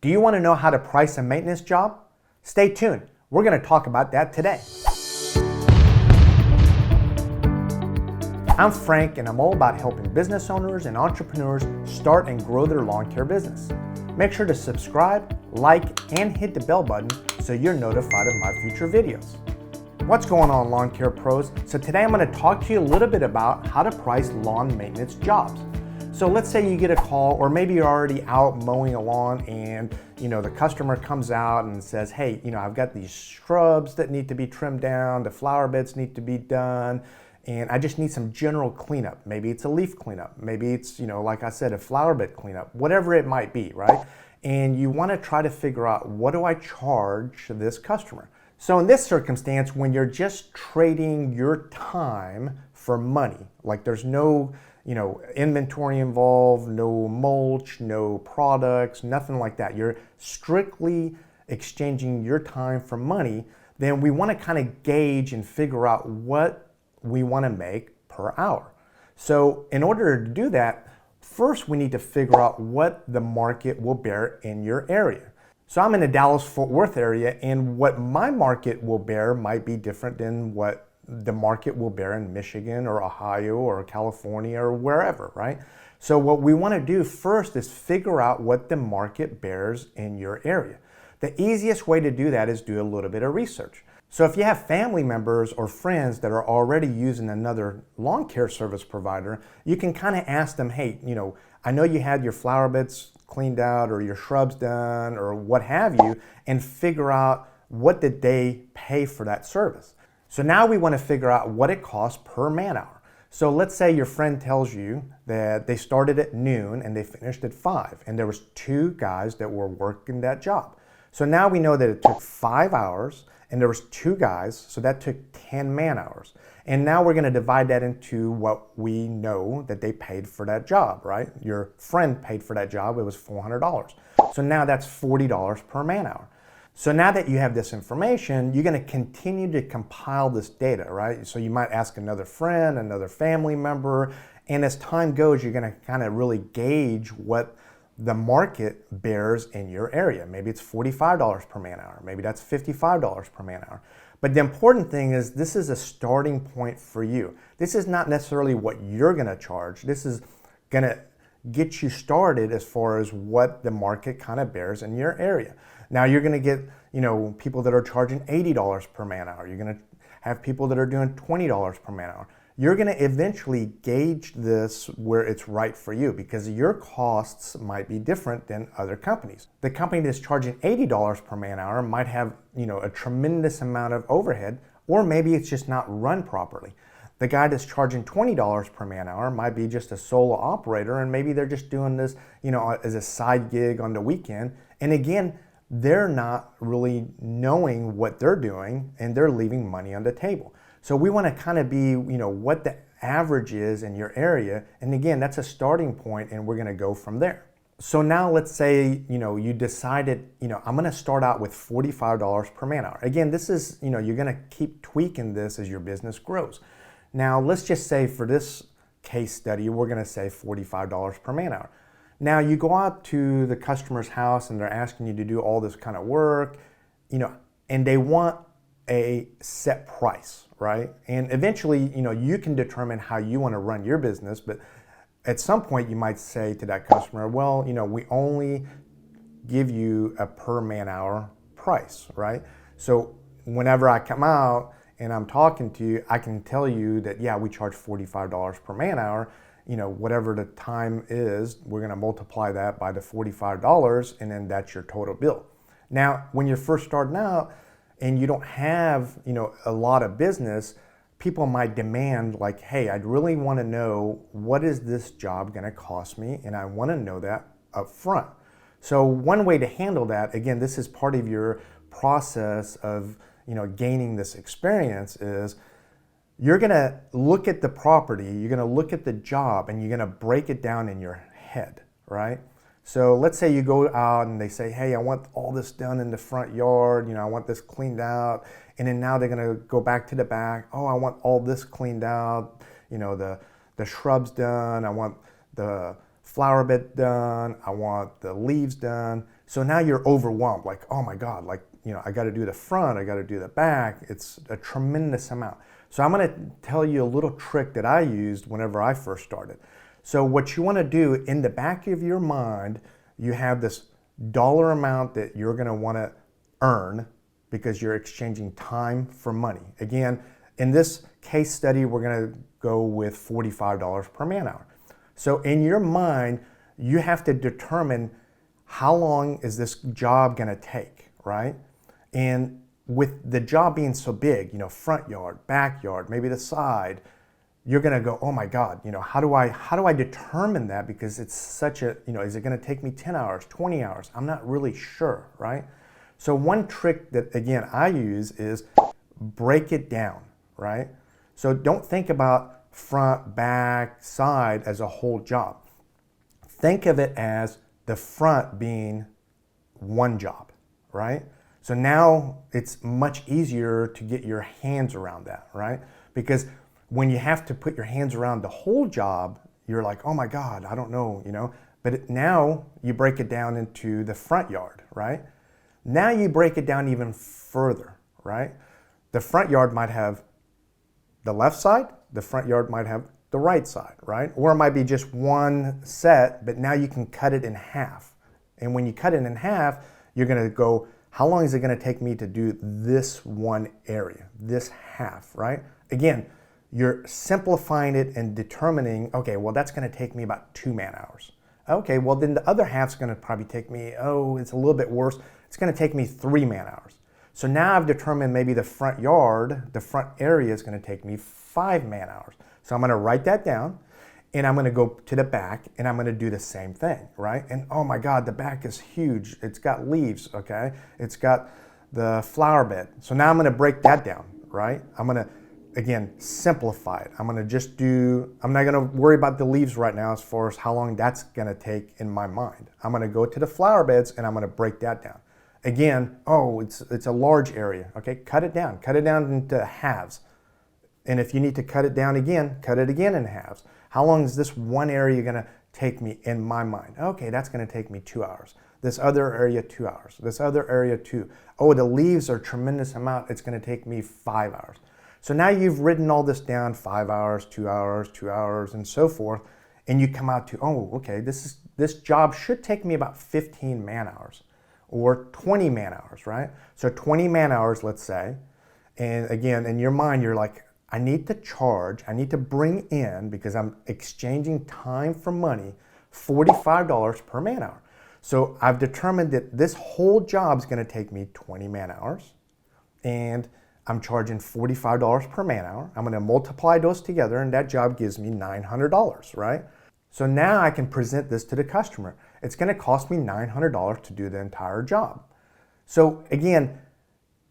Do you want to know how to price a maintenance job? Stay tuned. We're going to talk about that today. I'm Frank, and I'm all about helping business owners and entrepreneurs start and grow their lawn care business. Make sure to subscribe, like, and hit the bell button so you're notified of my future videos. What's going on, lawn care pros? So today I'm going to talk to you a little bit about how to price lawn maintenance jobs. So let's say you get a call, or maybe you're already out mowing a lawn and the customer comes out and says, hey, I've got these shrubs that need to be trimmed down, the flower beds need to be done, and I just need some general cleanup. Maybe it's a leaf cleanup, maybe it's, like I said, a flower bed cleanup, whatever it might be, right? And you want to try to figure out, what do I charge this customer? So in this circumstance, when you're just trading your time for money, like there's no inventory involved, no mulch, no products, nothing like that. You're strictly exchanging your time for money. Then we want to kind of gauge and figure out what we want to make per hour. So in order to do that, first we need to figure out what the market will bear in your area. So I'm in the Dallas-Fort Worth area, and what my market will bear might be different than what the market will bear in Michigan or Ohio or California or wherever, right? So what we want to do first is figure out what the market bears in your area. The easiest way to do that is do a little bit of research. So if you have family members or friends that are already using another lawn care service provider, you can kind of ask them, hey, I know you had your flower beds cleaned out or your shrubs done or what have you, and figure out what did they pay for that service. So now we want to figure out what it costs per man hour. So let's say your friend tells you that they started at noon and they finished at 5, and there was 2 guys that were working that job. So now we know that it took 5 hours and there was 2 guys, so that took 10 man hours. And now we're going to divide that into what we know that they paid for that job, right? Your friend paid for that job, it was $400. So now that's $40 per man hour. So now that you have this information, you're going to continue to compile this data, right? So you might ask another friend, another family member, and as time goes, you're going to kind of really gauge what the market bears in your area. Maybe it's $45 per man hour, maybe that's $55 per man hour. But the important thing is, this is a starting point for you. This is not necessarily what you're going to charge. This is going to get you started as far as what the market kind of bears in your area. Now you're going to get, people that are charging $80 per man hour. You're going to have people that are doing $20 per man hour. You're going to eventually gauge this where it's right for you, because your costs might be different than other companies. The company that's charging $80 per man hour might have, a tremendous amount of overhead, or maybe it's just not run properly. The guy that's charging $20 per man hour might be just a solo operator, and maybe they're just doing this, as a side gig on the weekend. And again, they're not really knowing what they're doing, and they're leaving money on the table. So we want to kind of be, what the average is in your area. And again, that's a starting point, and we're going to go from there. So now let's say, you decided, I'm going to start out with $45 per man hour. Again, this is, you're going to keep tweaking this as your business grows. Now, let's just say for this case study, we're going to say $45 per man hour. Now, you go out to the customer's house and they're asking you to do all this kind of work, and they want a set price, right? And eventually, you can determine how you want to run your business, but at some point you might say to that customer, well, we only give you a per man hour price, right? So whenever I come out and I'm talking to you, I can tell you that, yeah, we charge $45 per man hour. Whatever the time is, we're going to multiply that by the $45, and then that's your total bill. Now, when you're first starting out and you don't have, a lot of business, people might demand like, hey, I'd really want to know, what is this job going to cost me? And I want to know that up front. So one way to handle that, again, this is part of your process of, gaining this experience, is you're going to look at the property, you're going to look at the job, and you're going to break it down in your head, right? So let's say you go out and they say, hey, I want all this done in the front yard, I want this cleaned out. And then now they're going to go back to the back. Oh, I want all this cleaned out, the shrubs done, I want the flower bed done, I want the leaves done. So now you're overwhelmed, like, oh my God, like, I got to do the front, I got to do the back. It's a tremendous amount. So I'm going to tell you a little trick that I used whenever I first started. So what you want to do in the back of your mind, you have this dollar amount that you're going to want to earn because you're exchanging time for money. Again, in this case study, we're going to go with $45 per man hour. So in your mind, you have to determine how long is this job going to take, right? And with the job being so big, front yard, backyard, maybe the side, you're going to go, oh my God, how do I determine that? Because it's such a, is it going to take me 10 hours, 20 hours? I'm not really sure, right? So one trick that, again, I use is break it down, right? So don't think about front, back, side as a whole job. Think of it as the front being one job, right? So now it's much easier to get your hands around that, right? Because when you have to put your hands around the whole job, you're like, oh my God, I don't know, But now you break it down into the front yard, right? Now you break it down even further, right? The front yard might have the left side, the front yard might have the right side, right? Or it might be just one set, but now you can cut it in half. And when you cut it in half, you're gonna go, how long is it gonna take me to do this one area, this half, right? Again, you're simplifying it and determining, okay, well, that's gonna take me about 2 man hours. Okay, well, then the other half's gonna probably take me, it's a little bit worse. It's gonna take me 3 man hours. So now I've determined maybe the front yard, the front area is gonna take me 5 man hours. So I'm gonna write that down and I'm gonna go to the back and I'm gonna do the same thing, right? And oh my God, the back is huge. It's got leaves, okay? It's got the flower bed. So now I'm gonna break that down, right? I'm gonna, again, simplify it. I'm not gonna worry about the leaves right now as far as how long that's gonna take in my mind. I'm gonna go to the flower beds and I'm gonna break that down. Again, it's a large area, okay? Cut it down into halves. And if you need to cut it down again, cut it again in halves. How long is this one area gonna take me in my mind? Okay, that's gonna take me 2 hours. This other area, 2 hours. This other area, 2. Oh, the leaves are a tremendous amount. It's gonna take me 5 hours. So now you've written all this down, 5 hours, 2 hours, 2 hours, and so forth. And you come out to, okay, this job should take me about 15 man hours or 20 man hours, right? So 20 man hours, let's say. And again, in your mind, you're like, I need to bring in, because I'm exchanging time for money, $45 per man hour. So I've determined that this whole job is gonna take me 20 man hours, and I'm charging $45 per man hour. I'm gonna multiply those together, and that job gives me $900, right? So now I can present this to the customer. It's gonna cost me $900 to do the entire job. So again,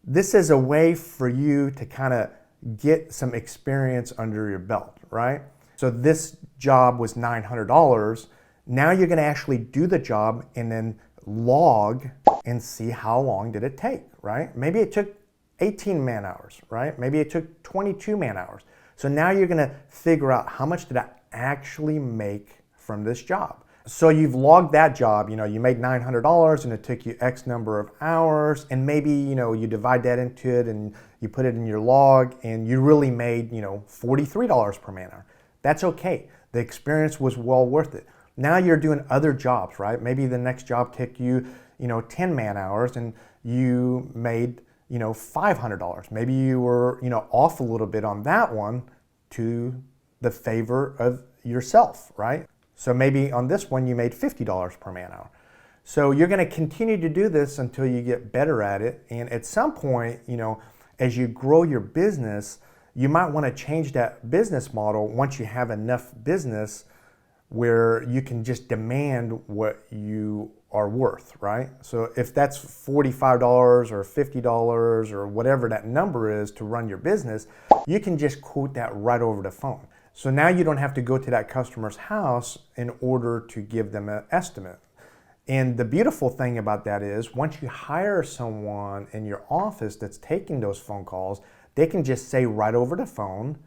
this is a way for you to kind of get some experience under your belt, right? So this job was $900. Now you're gonna actually do the job and then log and see how long did it take, right? Maybe it took 18 man hours, right? Maybe it took 22 man hours. So now you're gonna figure out how much did I actually make from this job. So you've logged that job, you made $900 and it took you X number of hours, and maybe, you divide that into it and you put it in your log and you really made, $43 per man hour. That's okay. The experience was well worth it. Now you're doing other jobs, right? Maybe the next job took you, 10 man hours and you made, $500. Maybe you were, off a little bit on that one to the favor of yourself, right? So maybe on this one you made $50 per man hour. So you're gonna continue to do this until you get better at it. And at some point, as you grow your business, you might wanna change that business model once you have enough business where you can just demand what you are worth, right? So if that's $45 or $50 or whatever that number is to run your business, you can just quote that right over the phone. So now you don't have to go to that customer's house in order to give them an estimate. And the beautiful thing about that is once you hire someone in your office that's taking those phone calls, they can just say right over the phone,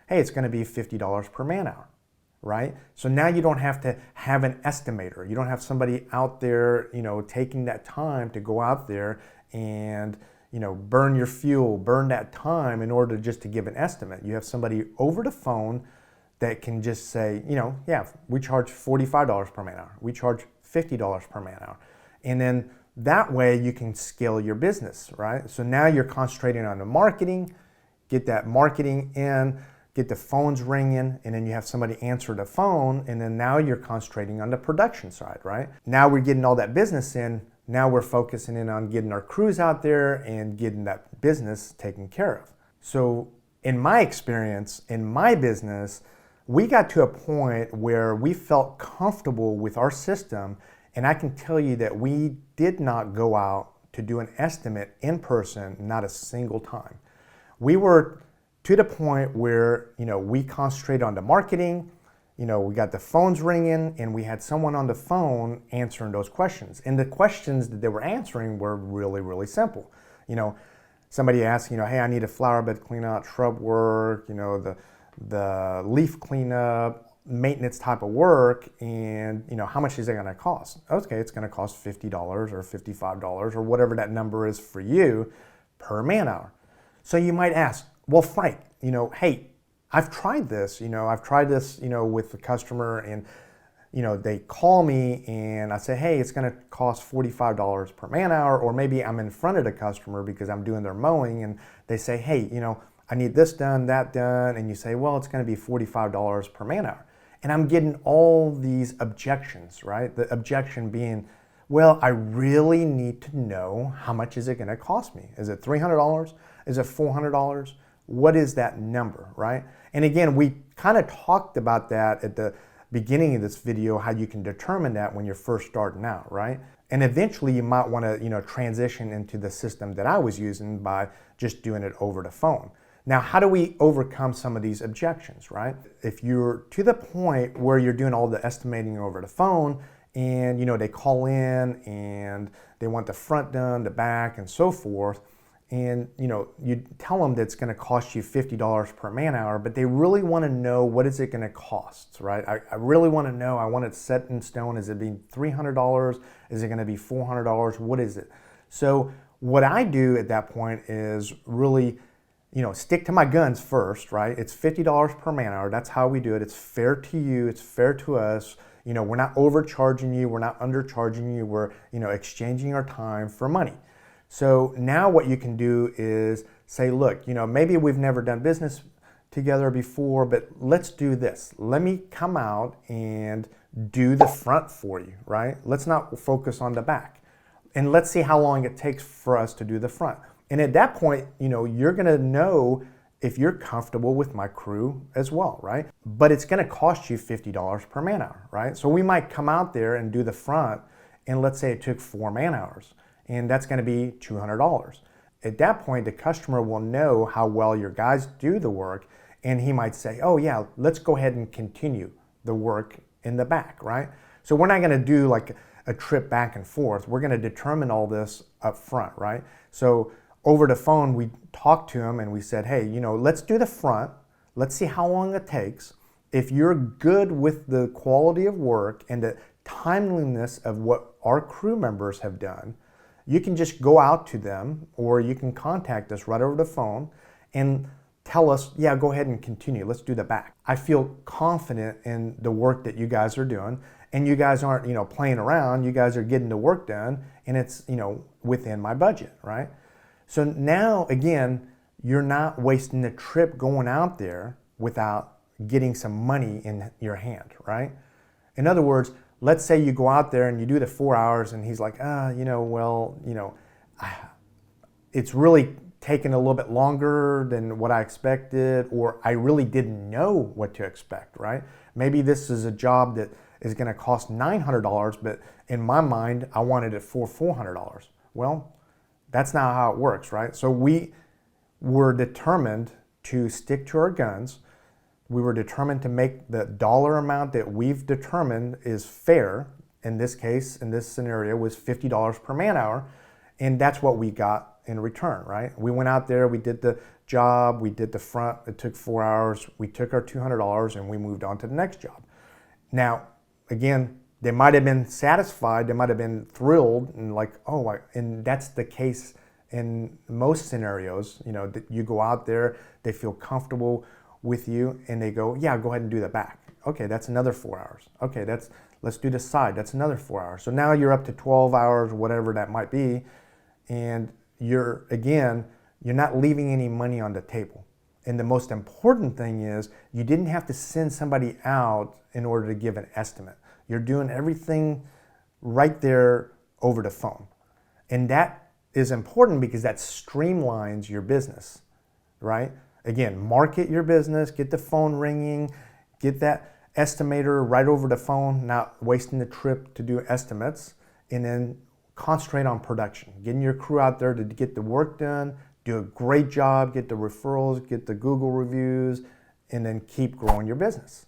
hey, it's gonna be $50 per man hour. right? So now you don't have to have an estimator. You don't have somebody out there, taking that time to go out there and, burn your fuel, burn that time in order just to give an estimate. You have somebody over the phone that can just say, yeah, we charge $45 per man hour. We charge $50 per man hour. And then that way you can scale your business, right? So now you're concentrating on the marketing, get that marketing in, get the phones ringing, and then you have somebody answer the phone, and then now you're concentrating on the production side, right? Now we're getting all that business in, now we're focusing in on getting our crews out there and getting that business taken care of. So in my experience, in my business, we got to a point where we felt comfortable with our system, and I can tell you that we did not go out to do an estimate in person, not a single time. We were to the point where, we concentrated on the marketing, we got the phones ringing, and we had someone on the phone answering those questions. And the questions that they were answering were really, really simple. Somebody asked, hey, I need a flower bed clean out, shrub work, the leaf cleanup, maintenance type of work, and how much is it going to cost? Okay, it's going to cost $50 or $55 or whatever that number is for you per man hour. So you might ask, well, Frank, hey, I've tried this, with the customer, and they call me and I say, hey, it's going to cost $45 per man hour, or maybe I'm in front of the customer because I'm doing their mowing and they say, hey, I need this done, that done, and you say, well, it's going to be $45 per man hour. And I'm getting all these objections, right? The objection being, well, I really need to know how much is it going to cost me? Is it $300? Is it $400? What is that number, right? And again, we kind of talked about that at the beginning of this video, how you can determine that when you're first starting out, right? And eventually you might want to, transition into the system that I was using by just doing it over the phone. Now, how do we overcome some of these objections, right? If you're to the point where you're doing all the estimating over the phone and, they call in and they want the front done, the back, and so forth, and, you tell them that it's going to cost you $50 per man hour, but they really want to know, what is it going to cost, right? I really want to know. I want it set in stone. Is it being $300? Is it going to be $400? What is it? So what I do at that point is really, stick to my guns first, right? It's $50 per man hour. That's how we do it. It's fair to you. It's fair to us. We're not overcharging you. We're not undercharging you. We're, exchanging our time for money. So now what you can do is say, look, maybe we've never done business together before, but let's do this. Let me come out and do the front for you, right? Let's not focus on the back. And let's see how long it takes for us to do the front. And at that point, you're going to know if you're comfortable with my crew as well, right? But it's going to cost you $50 per man hour, right? So we might come out there and do the front, and let's say it took 4 man hours, and that's going to be $200. At that point, the customer will know how well your guys do the work, and he might say, oh yeah, let's go ahead and continue the work in the back, right? So we're not going to do like a trip back and forth. We're going to determine all this up front, right? So over the phone, we talked to him and we said, hey, let's do the front. Let's see how long it takes. If you're good with the quality of work and the timeliness of what our crew members have done, you can just go out to them, or you can contact us right over the phone and tell us, yeah, go ahead and continue. Let's do the back. I feel confident in the work that you guys are doing, and you guys aren't, playing around. You guys are getting the work done, and it's, within my budget, right? So now, again, you're not wasting the trip going out there without getting some money in your hand, right? In other words, let's say you go out there and you do the 4 hours and he's like, it's really taken a little bit longer than what I expected, or I really didn't know what to expect, right? Maybe this is a job that is going to cost $900, but in my mind, I wanted it for $400. Well, that's not how it works, right? So we were determined to stick to our guns. We were determined to make the dollar amount that we've determined is fair. In this case, in this scenario, was $50 per man hour. And that's what we got in return, right? We went out there, we did the job, we did the front, it took 4 hours, we took our $200 and we moved on to the next job. Now, again, they might have been satisfied, they might have been thrilled, and like, oh, and that's the case in most scenarios. You know, that you go out there, they feel comfortable with you, and they go, yeah, go ahead and do the back. Okay, that's another 4 hours. Okay, let's do the side. That's another 4 hours. So now you're up to 12 hours, whatever that might be, and you're not leaving any money on the table. And the most important thing is you didn't have to send somebody out in order to give an estimate. You're doing everything right there over the phone. And that is important because that streamlines your business, right? Again, market your business, get the phone ringing, get that estimator right over the phone, not wasting the trip to do estimates, and then concentrate on production, getting your crew out there to get the work done, do a great job, get the referrals, get the Google reviews, and then keep growing your business.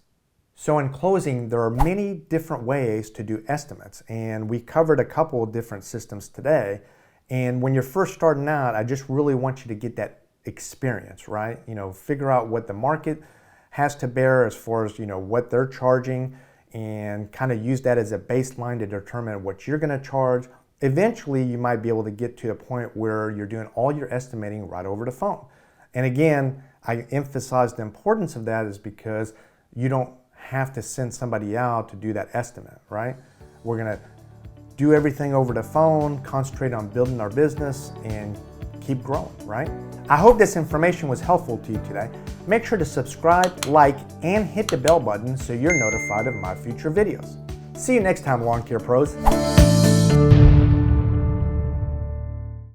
So in closing, there are many different ways to do estimates, and we covered a couple of different systems today. And when you're first starting out, I just really want you to get that experience, right? You know, figure out what the market has to bear as far as, you know, what they're charging, and kind of use that as a baseline to determine what you're going to charge. Eventually, you might be able to get to a point where you're doing all your estimating right over the phone. And again, I emphasize the importance of that is because you don't have to send somebody out to do that estimate, right? We're going to do everything over the phone, concentrate on building our business, and keep growing, right? I hope this information was helpful to you today. Make sure to subscribe, like, and hit the bell button so you're notified of my future videos. See you next time, Lawn Care Pros.